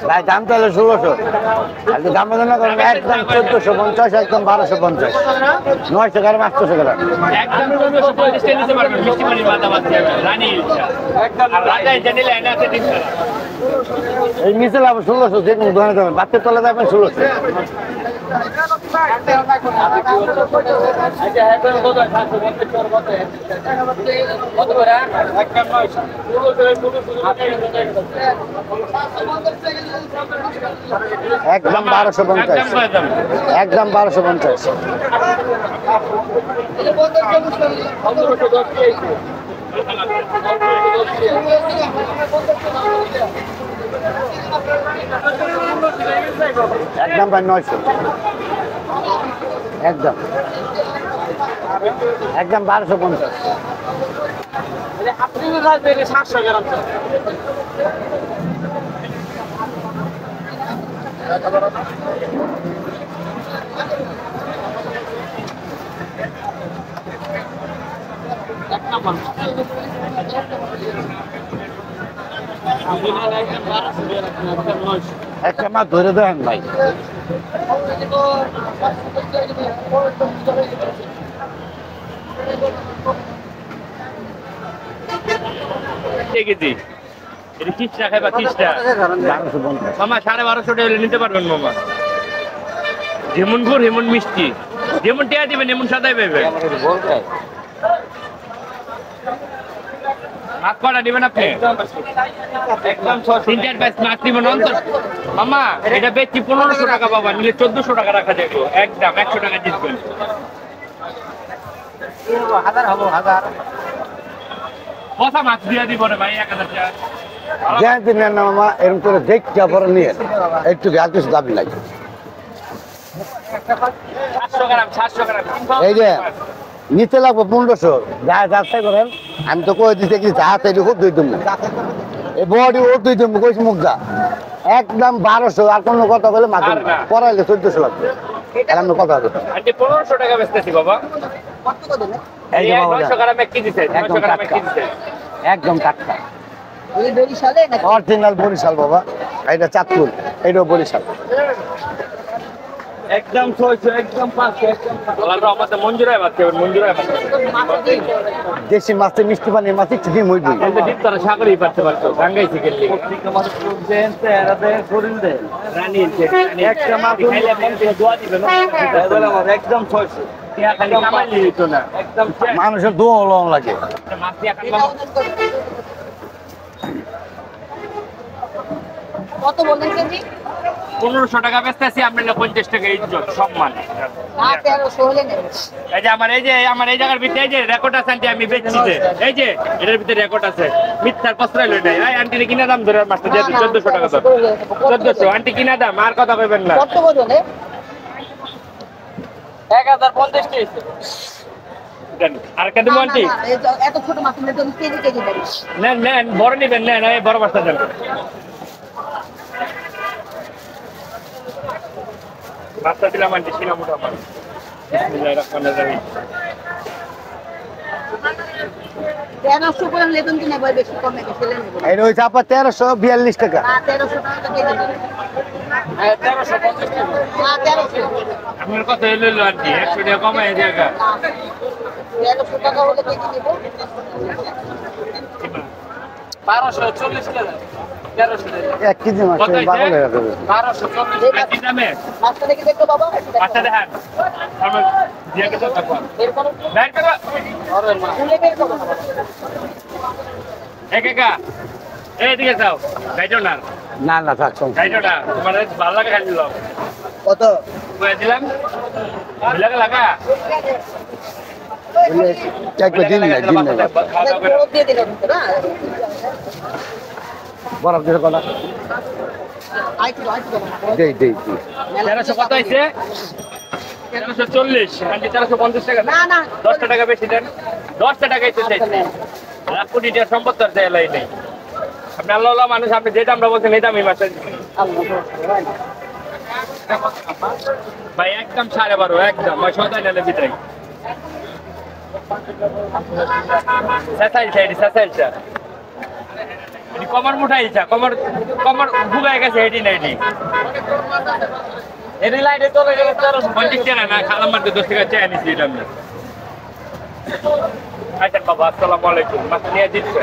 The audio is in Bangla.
ভাই দাম তাহলে 1600 আপনি দাম বলেন না করেন একদম 1450 একদম 1250 900 টাকা 800 টাকা একদম 1450 টাকা নিতে পারবেন মিষ্টি পানির মাথা বাদ দিয়ে রানী একদম রাজা এটা নিলে এনে আছে ঠিক না এই নিচে লাভ 1600 দেখুন দোকানে যাবেন বাচ্চার তলা যাবেন 1600 একদম 1250 একদম 1250 একদম ভাই 900 একদম একদম 1250 আপনি কাজ দিলে 700 গ্রাম একটা মাছ ধরে দেন ভাই কেজি এটা 30 টাকা বা 30 টাকা মামা 1250 টাকা নিতে পারবেন মামা যেমন গুড় যেমন মিষ্টি যেমন টিয়া দিবেন এমন সাদাই পাবেন মাছ কটা দিবেন আপনি একদম 3-4 পিস মাছ দিবেন অন্তর মামা এটা বেচি 1500 টাকা পাবা নিলে 1400 টাকা রাখা যাবে একদম 100 টাকা জিতবেন হাজার হবো হাজার কথা মাছ দিয়ে দিব রে ভাই 1000 টাকা জানতে নেন না মামা এরকম করে দেখতে পরে নিয়ে একটু আর কিছু দাবি নাই 700 গ্রাম 700 গ্রাম এই যে নিতে লাগবো 1500 যা যাচাই করেন আমি তো কই দিতে কি যা চাইলে খুব দুই দিন এই বডি ও দুই দিন কইছি মুখ যা একদম 1200 আর কোনো কথা বলে মাথা পড়াইলে 1400 লাগবে আর আমি কথা হবে আন্টি 1500 টাকা বেচতেছি বাবা এই যে বাবা 900 গ্রাম এক কেজি চাই 900 গ্রাম এক কেজি চাই একদম টাটকা এই বরিশালে না অরিজিনাল বরিশাল বাবা এটা চাঁদপুর এইটাও বরিশাল একদম 600 একদম 500 একদম আল্লাহর রহমতে মঞ্জুরায় বাদ দেবেন মঞ্জুরায় বাদ দেশি মাছে মিষ্টি পানির মাছ একটু ডিম হইবি কিন্তু ডিপ তারা সাগরেই পারতে পারতো গাঙ্গাইছে গেলে রানী একটা মাছ খাইলে মন থেকে দোয়া দিবেন একদম 600 টিয়া খালি কামাইলি হইতো না একদম মানুষের দোয়া লং লাগে মাছ দিয়া কাটলাম কত বললেন কেজি 1500 টাকা বেচতেছি আপনি 50 টাকা ইজ্জত সম্মান না 1300 হলে নেবেন এই যে আমার এই জায়গার ভিতরে এই যে রেকর্ড আছে আন্টি আমি বেচছি যে এই যে এটার ভিতরে রেকর্ড আছে মিথ্যার প্রশ্রয় লই নাই এই আন্টির কিনা দাম ধরে মাছটা দিয়ে 1400 টাকা দাম 1400 আন্টি কিনা দাম আর কথা কইবেন না কত বললে 1050 টাকা আর কত দেব আন্টি এত ছোট মাছ নিলে তো কেজি কেজি দেবেন নেন নেন বড় নিবেন নেন এই বড় মাছটা দেন মাছটা দিলাম আন্টি ছিল মোটা মাছ বিসমিল্লাহির রহমানির রহিম 1300 করে লেবেন কি না ভাই বেশি কমে বেশি নেবেন এটা হইছে আপা 1342 টাকা না 1300 টাকা কেজি দেবেন 1350 টাকা না 1300 আপনার কত হইলো আন্টি 100 টাকা কমায় জায়গা 1300 টাকা হলে কেজি দেব 1240 টাকা 1300 টাকা 1 কেজি মাছ পাগল হয়ে যাবে 1240 টাকা দামে মাছটা দেখে দেখো বাবা আচ্ছা দেখেন আমরা দিয়ে কে থাকবো এর কোন ব্যাগ টাকা আরে মা তুলে বের করো একা এইদিকে যাও গাইজো না না না থাক গাইজো না তোমার ভালো লাগে খাই দিলাম কত কই দিলাম লাগা বলে চাইকে দিন না দিয়ে দিলাম না বরফ দিয়ে কলা আইতো দেই 1300 কত হইছে 1340 আন্টি 1350 টাকা না না 10 টাকা বেশি দেন 10 টাকা হইছে চাইছে লাখ কোটি টাকা সম্পদ তার দেলাই নাই আপনি আল্লাহ মানুষ আপনি যে দামটা বলছেন এই দামই মাছ ভাই একদম 12.5 একদম ভাই সদাই নালে বিদায় সাসাইল সাইড সাসাইল এটি কমর মুঠাইছা কমর কমর ভুগাই গেছে এটি না এটি এটি লাইটে চলে গেলে 50 টাকা না খালাম মারতে 10 টাকা চাই নিছি এটা আমি আচ্ছা বাবা আসসালামু আলাইকুম মাছ নিয়ে দিচ্ছে